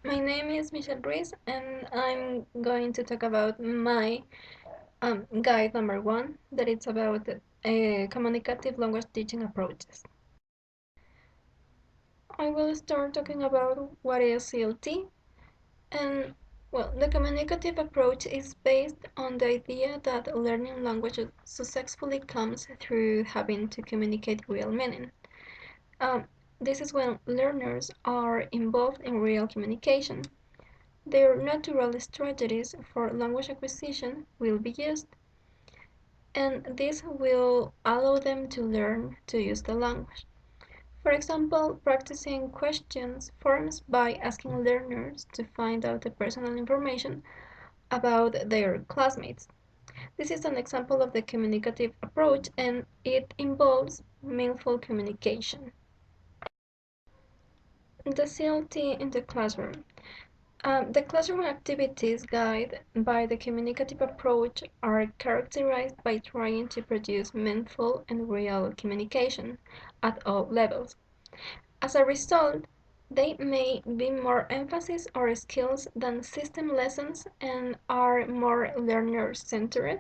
My name is Michelle Ruiz, and I'm going to talk about my guide number one, that it's about communicative language teaching approaches. I will start talking about what is CLT, and well, the communicative approach is based on the idea that learning language successfully comes through having to communicate real meaning. Um, this is when learners are involved in real communication. Their natural strategies for language acquisition will be used, and this will allow them to learn to use the language. For example, practicing questions forms by asking learners to find out the personal information about their classmates. This is an example of the communicative approach, and it involves meaningful communication. The CLT in the classroom. The classroom activities guided by the communicative approach are characterized by trying to produce meaningful and real communication at all levels. As a result, they may be more emphasis on skills than system lessons and are more learner-centered,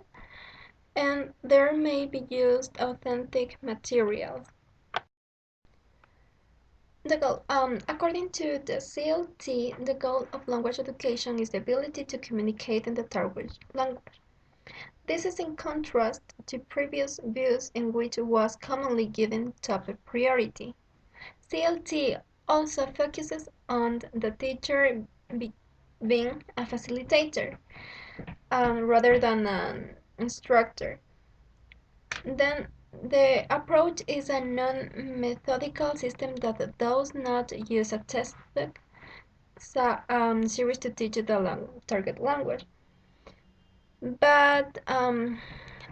and there may be used authentic materials. The goal. According to the CLT, the goal of language education is the ability to communicate in the target language. This is in contrast to previous views in which it was commonly given top priority. CLT also focuses on the teacher being a facilitator rather than an instructor. Then the approach is a non-methodical system that does not use a textbook series to teach the target language, but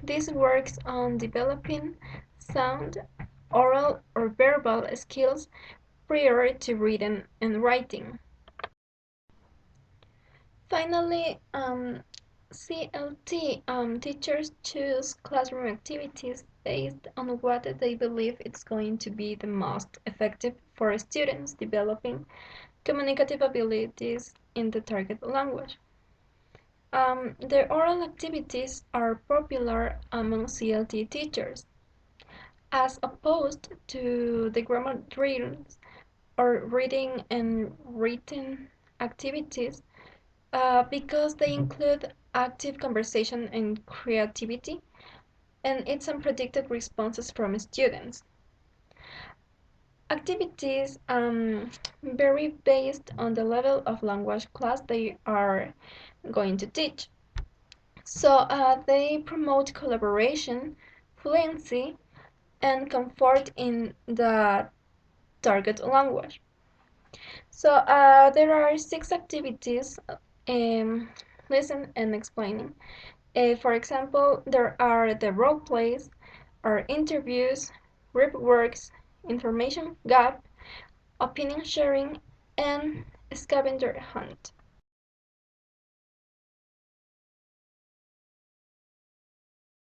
this works on developing sound, oral, or verbal skills prior to reading and writing. Finally, CLT teachers choose classroom activities based on what they believe is going to be the most effective for students developing communicative abilities in the target language. The oral activities are popular among CLT teachers, as opposed to the grammar drills or reading and written activities, because they include active conversation and creativity, and it's unpredicted responses from students. Activities vary based on the level of language class they are going to teach. So they promote collaboration, fluency, and comfort in the target language. So there are 6 activities: listen and explaining. For example, there are the role plays, or interviews, group works, information gap, opinion sharing, and scavenger hunt.